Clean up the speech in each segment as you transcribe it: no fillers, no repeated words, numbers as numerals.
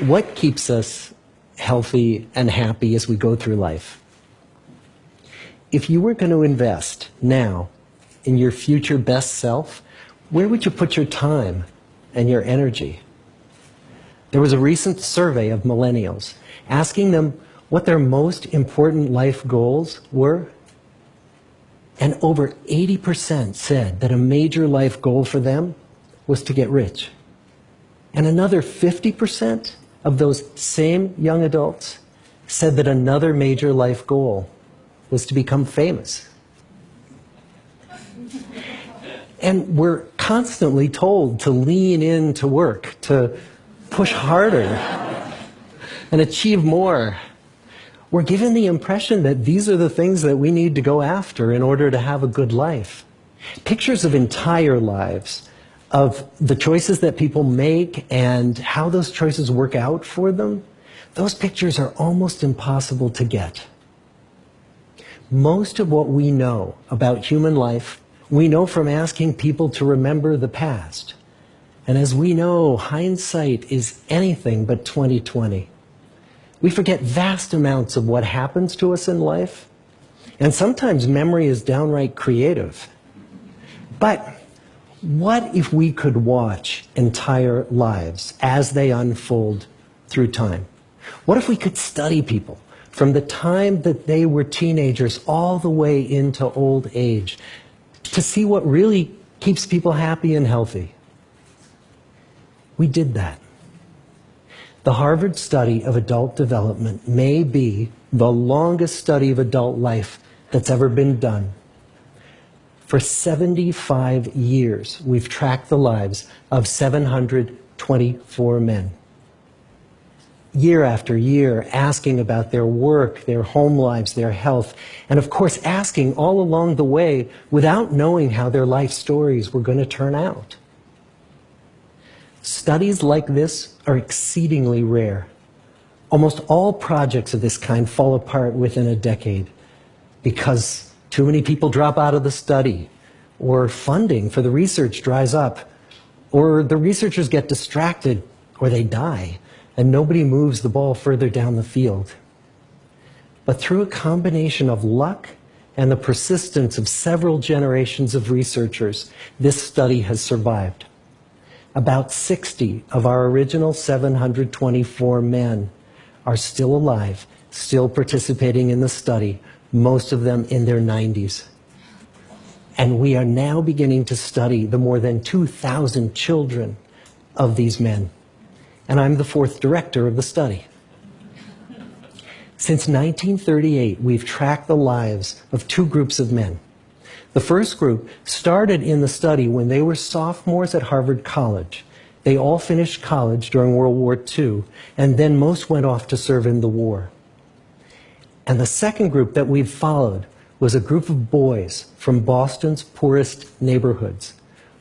What keeps us healthy and happy as we go through life? If you were going to invest now in your future best self, where would you put your time and your energy? There was a recent survey of millennials asking them what their most important life goals were. And over 80% said that a major life goal for them was to get rich. And another 50% of those same young adults said that another major life goal was to become famous. And we're constantly told to lean into work, to push harder and achieve more. We're given the impression that these are the things that we need to go after in order to have a good life. Pictures of entire lives, of the choices that people make and how those choices work out for them, those pictures are almost impossible to get. Most of what we know about human life, we know from asking people to remember the past. And as we know, hindsight is anything but 20/20. We forget vast amounts of what happens to us in life, and sometimes memory is downright creative. But what if we could watch entire lives as they unfold through time? What if we could study people from the time that they were teenagers all the way into old age to see what really keeps people happy and healthy? We did that. The Harvard study of adult development may be the longest study of adult life that's ever been done. For 75 years, we've tracked the lives of 724 men. Year after year, asking about their work, their home lives, their health, and of course asking all along the way without knowing how their life stories were going to turn out. Studies like this are exceedingly rare. Almost all projects of this kind fall apart within a decade because too many people drop out of the study, or funding for the research dries up, or the researchers get distracted, or they die, and nobody moves the ball further down the field. But through a combination of luck and the persistence of several generations of researchers, this study has survived. About 60 of our original 724 men are still alive, still participating in the study, most of them in their 90s. And we are now beginning to study the more than 2,000 children of these men. And I'm the fourth director of the study. Since 1938, we've tracked the lives of two groups of men. The first group started in the study when they were sophomores at Harvard College. They all finished college during World War II, and then most went off to serve in the war. And the second group that we've followed was a group of boys from Boston's poorest neighborhoods.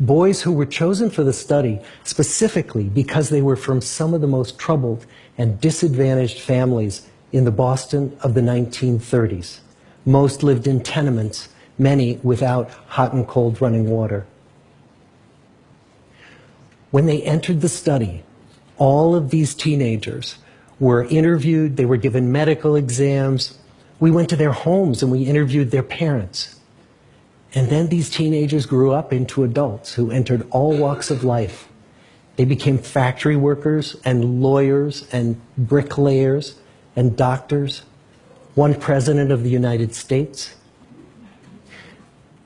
Boys who were chosen for the study specifically because they were from some of the most troubled and disadvantaged families in the Boston of the 1930s. Most lived in tenements, many without hot and cold running water. When they entered the study, all of these teenagers were interviewed, they were given medical exams. We went to their homes and we interviewed their parents. And then these teenagers grew up into adults who entered all walks of life. They became factory workers and lawyers and bricklayers and doctors, one president of the United States.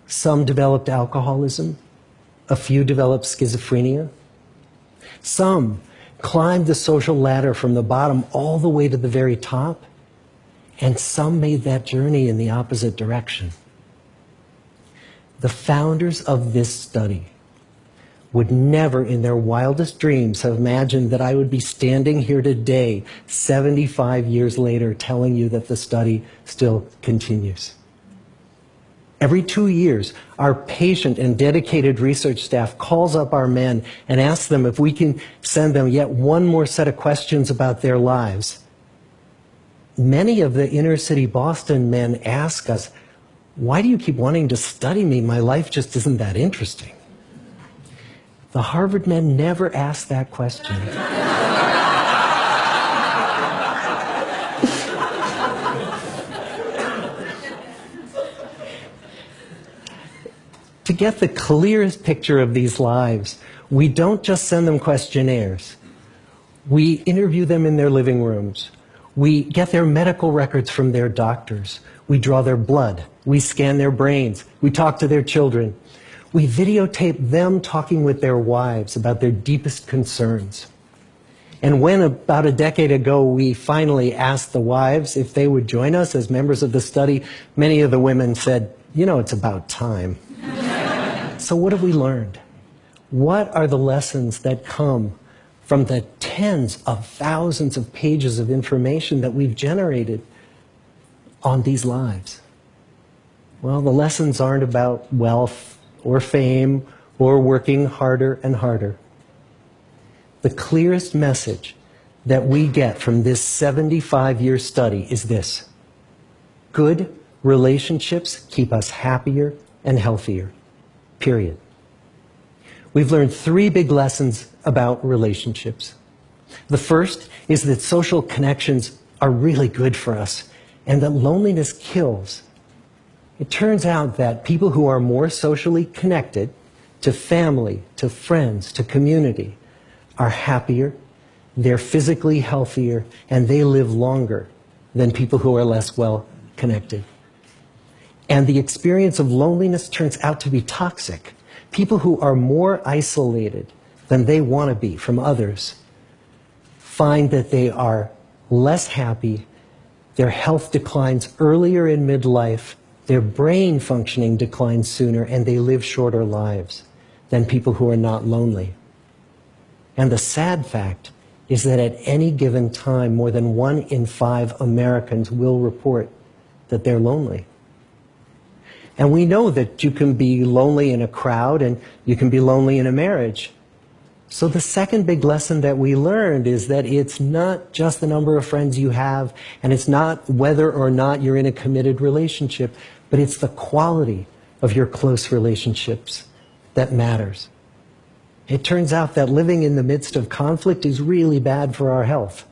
Some developed alcoholism, a few developed schizophrenia. Some climbed the social ladder from the bottom all the way to the very top, and some made that journey in the opposite direction. The founders of this study would never in their wildest dreams have imagined that I would be standing here today, 75 years later, telling you that the study still continues. Every 2 years, our patient and dedicated research staff calls up our men and asks them if we can send them yet one more set of questions about their lives. Many of the inner city Boston men ask us, "Why do you keep wanting to study me? My life just isn't that interesting." The Harvard men never asked that question. get the clearest picture of these lives, we don't just send them questionnaires. We interview them in their living rooms. We get their medical records from their doctors. We draw their blood. We scan their brains. We talk to their children. We videotape them talking with their wives about their deepest concerns. And when about a decade ago we finally asked the wives if they would join us as members of the study, many of the women said, "You know, it's about time." So what have we learned? What are the lessons that come from the tens of thousands of pages of information that we've generated on these lives? Well, the lessons aren't about wealth or fame or working harder and harder. The clearest message that we get from this 75-year study is this: good relationships keep us happier and healthier, period. We've learned 3 big lessons about relationships. The first is that social connections are really good for us and that loneliness kills. It turns out that people who are more socially connected to family, to friends, to community are happier, they're physically healthier, and they live longer than people who are less well connected. And the experience of loneliness turns out to be toxic. People who are more isolated than they want to be from others find that they are less happy, their health declines earlier in midlife, their brain functioning declines sooner, and they live shorter lives than people who are not lonely. And the sad fact is that at any given time, more than 1 in 5 Americans will report that they're lonely. And we know that you can be lonely in a crowd and you can be lonely in a marriage. So the second big lesson that we learned is that it's not just the number of friends you have, and it's not whether or not you're in a committed relationship, but it's the quality of your close relationships that matters. It turns out that living in the midst of conflict is really bad for our health.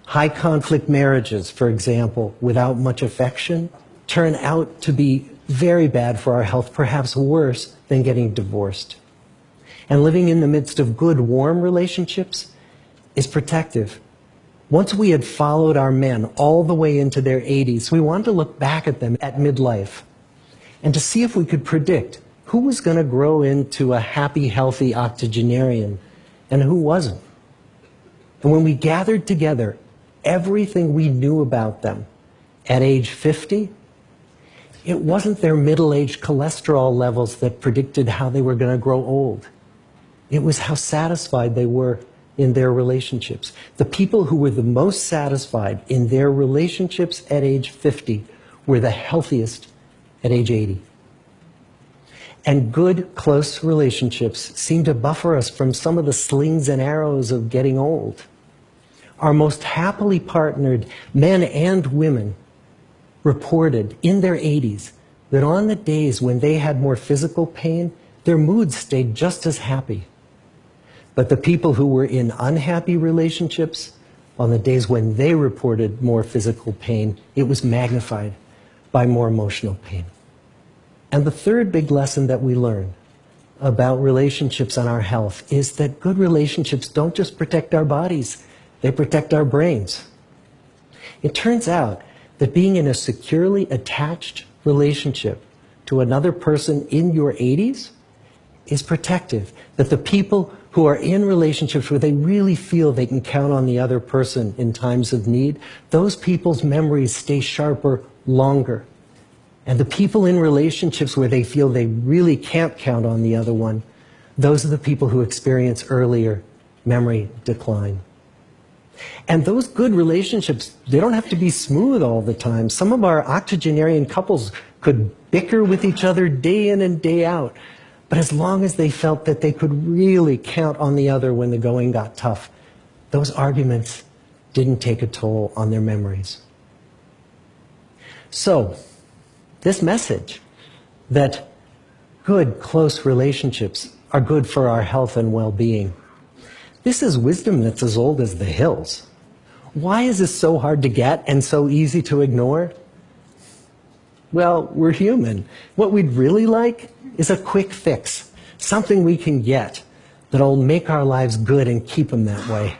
High conflict marriages, for example, without much affection, turn out to be very bad for our health, perhaps worse than getting divorced. And living in the midst of good, warm relationships is protective. Once we had followed our men all the way into their 80s, we wanted to look back at them at midlife and to see if we could predict who was going to grow into a happy, healthy octogenarian and who wasn't. And when we gathered together everything we knew about them at age 50, it wasn't their middle-aged cholesterol levels that predicted how they were going to grow old. It was how satisfied they were in their relationships. The people who were the most satisfied in their relationships at age 50 were the healthiest at age 80. And good, close relationships seem to buffer us from some of the slings and arrows of getting old. Our most happily partnered men and women reported in their 80s that on the days when they had more physical pain, their moods stayed just as happy. But the people who were in unhappy relationships, on the days when they reported more physical pain, it was magnified by more emotional pain. And the third big lesson that we learn about relationships and our health is that good relationships don't just protect our bodies, they protect our brains. It turns out that being in a securely attached relationship to another person in your 80s is protective. That the people who are in relationships where they really feel they can count on the other person in times of need, those people's memories stay sharper longer. And the people in relationships where they feel they really can't count on the other one, those are the people who experience earlier memory decline. And those good relationships, they don't have to be smooth all the time. Some of our octogenarian couples could bicker with each other day in and day out. But as long as they felt that they could really count on the other when the going got tough, those arguments didn't take a toll on their memories. So, this message that good, close relationships are good for our health and well-being, this is wisdom that's as old as the hills. Why is this so hard to get and so easy to ignore? Well, we're human. What we'd really like is a quick fix, something we can get that'll make our lives good and keep them that way.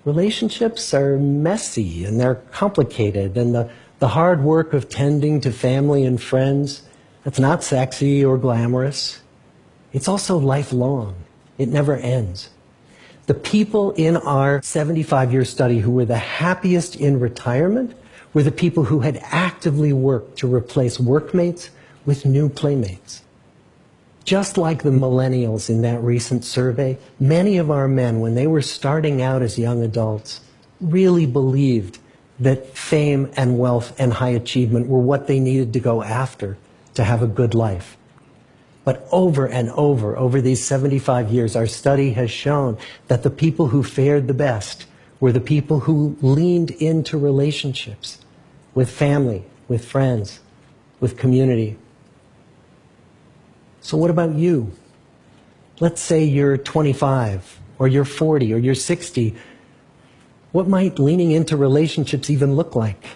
Relationships are messy and they're complicated, and the hard work of tending to family and friends, that's not sexy or glamorous. It's also lifelong. It never ends. The people in our 75-year study who were the happiest in retirement were the people who had actively worked to replace workmates with new playmates. Just like the millennials in that recent survey, many of our men, when they were starting out as young adults, really believed that fame and wealth and high achievement were what they needed to go after to have a good life. But over and over these 75 years, our study has shown that the people who fared the best were the people who leaned into relationships with family, with friends, with community. So what about you? Let's say you're 25, or you're 40, or you're 60. What might leaning into relationships even look like?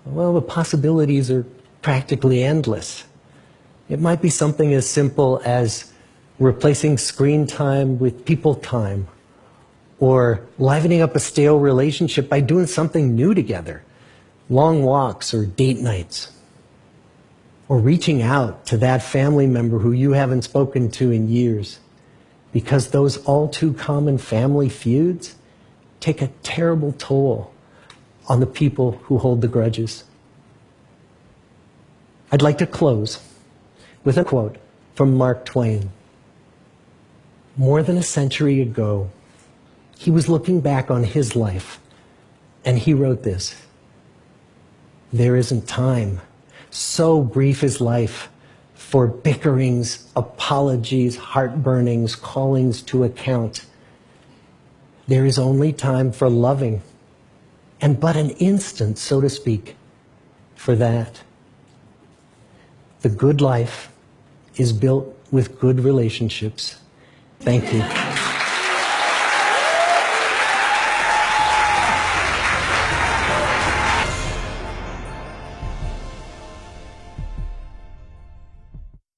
Well, the possibilities are practically endless. It might be something as simple as replacing screen time with people time, or livening up a stale relationship by doing something new together, long walks or date nights, or reaching out to that family member who you haven't spoken to in years, because those all too common family feuds take a terrible toll on the people who hold the grudges. I'd like to close with a quote from Mark Twain. More than a century ago, he was looking back on his life, and he wrote this: "There isn't time. So brief is life for bickerings, apologies, heartburnings, callings to account. There is only time for loving, and but an instant, so to speak, for that. The good life is built with good relationships." Thank you.